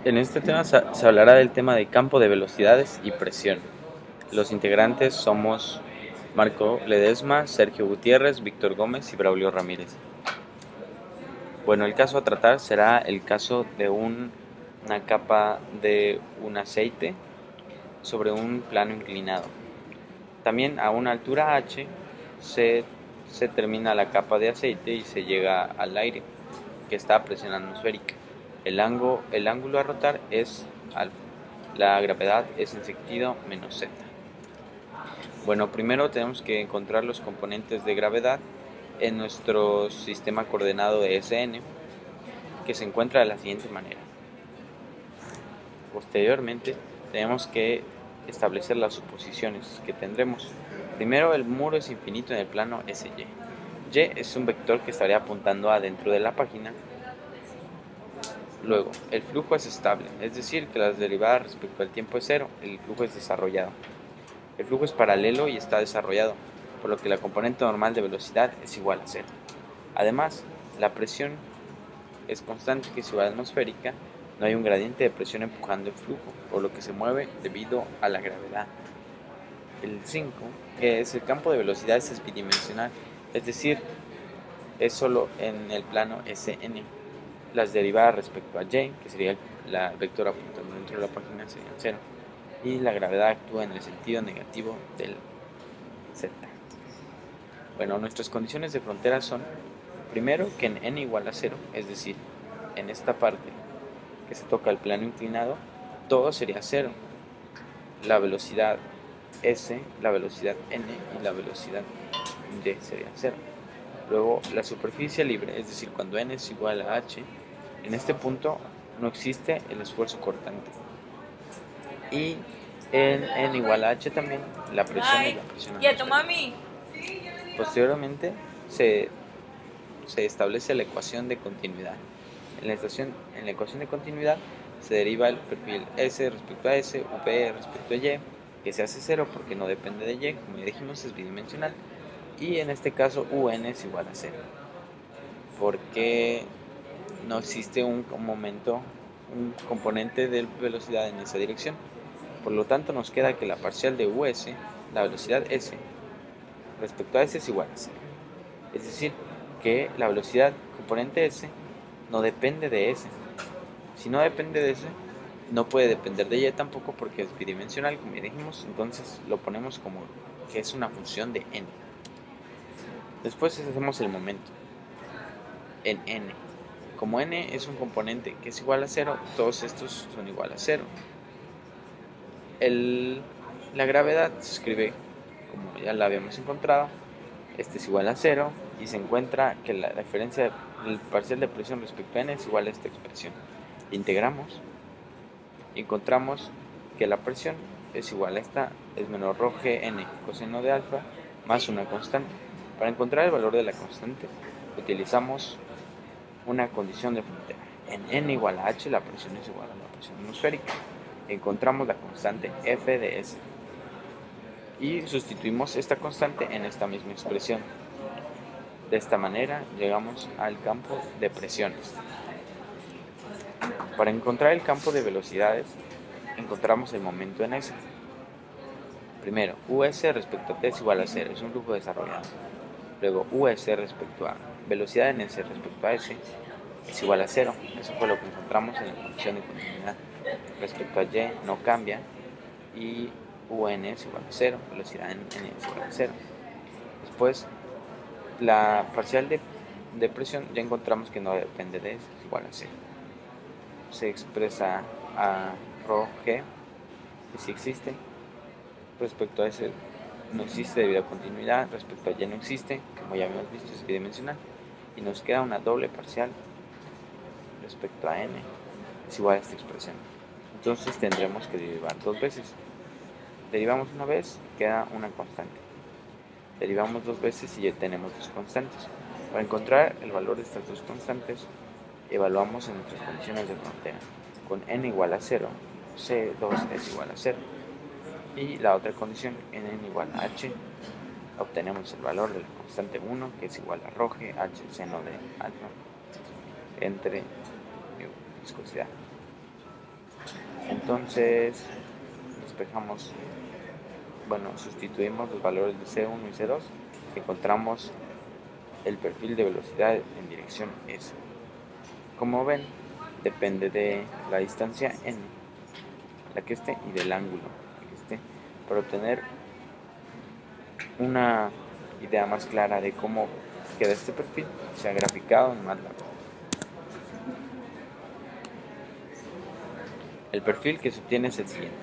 En este tema se hablará del tema de campo de velocidades y presión. Los integrantes somos Marco Ledesma, Sergio Gutiérrez, Víctor Gómez y Braulio Ramírez. Bueno, el caso a tratar será el caso de una capa de un aceite sobre un plano inclinado. También a una altura h se, se termina la capa de aceite y se llega al aire, que está a presión atmosférica. El ángulo a rotar es alfa. La gravedad es en sentido menos z. Bueno, primero tenemos que encontrar los componentes de gravedad en nuestro sistema coordenado de Sn, que se encuentra de la siguiente manera. Posteriormente, tenemos que establecer las suposiciones que tendremos. Primero, el muro es infinito en el plano SY. Y es un vector que estaría apuntando adentro de la página. Luego, el flujo es estable, es decir, que las derivadas respecto al tiempo es cero, el flujo es desarrollado. El flujo es paralelo y está desarrollado, por lo que la componente normal de velocidad es igual a cero. Además, la presión es constante, que es igual a atmosférica. No hay un gradiente de presión empujando el flujo, por lo que se mueve debido a la gravedad. El 5 es el campo de velocidades es bidimensional, es decir, es solo en el plano Sn. Las derivadas respecto a y, que sería la vector apuntando dentro de la página, serían 0. Y la gravedad actúa en el sentido negativo del z. Bueno, nuestras condiciones de frontera son, primero, que en n igual a 0, es decir, en esta parte que se toca el plano inclinado, todo sería 0. La velocidad s, la velocidad n y la velocidad d sería 0. Luego, la superficie libre, es decir, cuando n es igual a h, en este punto no existe el esfuerzo cortante. Y en n igual a h también, la presión es la presión atmosférica. Posteriormente se establece la ecuación de continuidad. En la ecuación de continuidad se deriva el perfil S respecto a S, V respecto a Y, que se hace 0 porque no depende de Y, como ya dijimos, es bidimensional. Y en este caso UN es igual a 0, porque no existe un momento, un componente de velocidad en esa dirección. Por lo tanto, nos queda que la parcial de US, la velocidad S, respecto a S es igual a 0. Es decir, que la velocidad componente S no depende de S. Si no depende de S, no puede depender de Y tampoco porque es bidimensional, como ya dijimos. Entonces lo ponemos como que es una función de n. Después hacemos el momento en n. Como n es un componente que es igual a 0, todos estos son igual a 0. La gravedad se escribe como ya la habíamos encontrado. Este es igual a 0 y se encuentra que la diferencia del parcial de presión respecto a n es igual a esta expresión. Integramos y encontramos que la presión es igual a esta, es menor rho gn coseno de alfa más una constante. Para encontrar el valor de la constante utilizamos una condición de frontera. En n igual a h la presión es igual a la presión atmosférica. Encontramos la constante f de s y sustituimos esta constante en esta misma expresión. De esta manera llegamos al campo de presiones. Para encontrar el campo de velocidades encontramos el momento en S. Primero, US respecto a T es igual a 0, es un flujo desarrollado. Luego, US respecto a velocidad en S respecto a S es igual a 0. Eso fue lo que encontramos en la condición de continuidad. Respecto a Y no cambia y UN es igual a 0, velocidad en N es igual a 0. Después, la parcial de presión ya encontramos que no depende de S, es igual a 0. Se expresa a rho g, que sí existe. Respecto a S no existe debido a continuidad. Respecto a Y no existe, como ya habíamos visto, es bidimensional. Y nos queda una doble parcial respecto a n es igual a esta expresión. Entonces tendremos que derivar dos veces. Derivamos una vez, queda una constante. Derivamos dos veces y ya tenemos dos constantes. Para encontrar el valor de estas dos constantes, evaluamos en nuestras condiciones de frontera. Con n igual a 0, C2 es igual a 0. Y la otra condición, n igual a h, obtenemos el valor de la constante 1, que es igual a rho g h seno de alfa entre viscosidad. Entonces despejamos, sustituimos los valores de C1 y C2, encontramos el perfil de velocidad en dirección S. Como ven, depende de la distancia n, la que esté, y del ángulo que esté. Para obtener una idea más clara de cómo queda este perfil, se ha graficado en MATLAB. El perfil que se obtiene es el siguiente.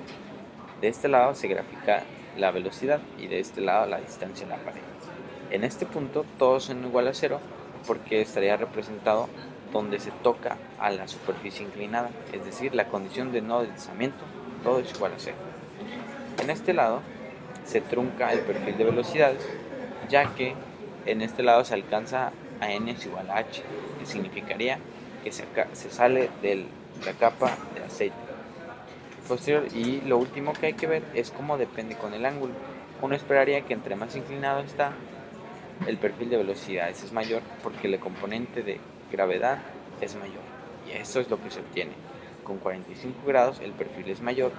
De este lado se grafica la velocidad y de este lado la distancia en la pared. En este punto todos son igual a 0 porque estaría representado donde se toca a la superficie inclinada, es decir, la condición de no deslizamiento, todo es igual a 0. En este lado se trunca el perfil de velocidades, ya que en este lado se alcanza a n es igual a h, que significaría que se sale de la capa de aceite posterior. Y lo último que hay que ver es cómo depende con el ángulo. Uno esperaría que entre más inclinado está, el perfil de velocidades es mayor porque el componente de gravedad es mayor, y eso es lo que se obtiene. Con 45 grados el perfil es mayor.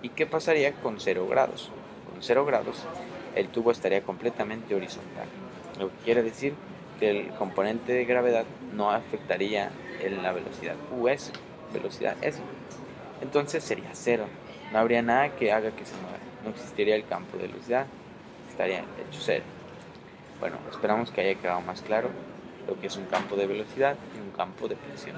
¿Y qué pasaría con 0 grados? Con 0 grados el tubo estaría completamente horizontal, lo que quiere decir que el componente de gravedad no afectaría en la velocidad US, velocidad S. Entonces sería 0, no habría nada que haga que se mueva, no existiría el campo de velocidad, estaría hecho 0. Bueno, esperamos que haya quedado más claro lo que es un campo de velocidad y un campo de presión.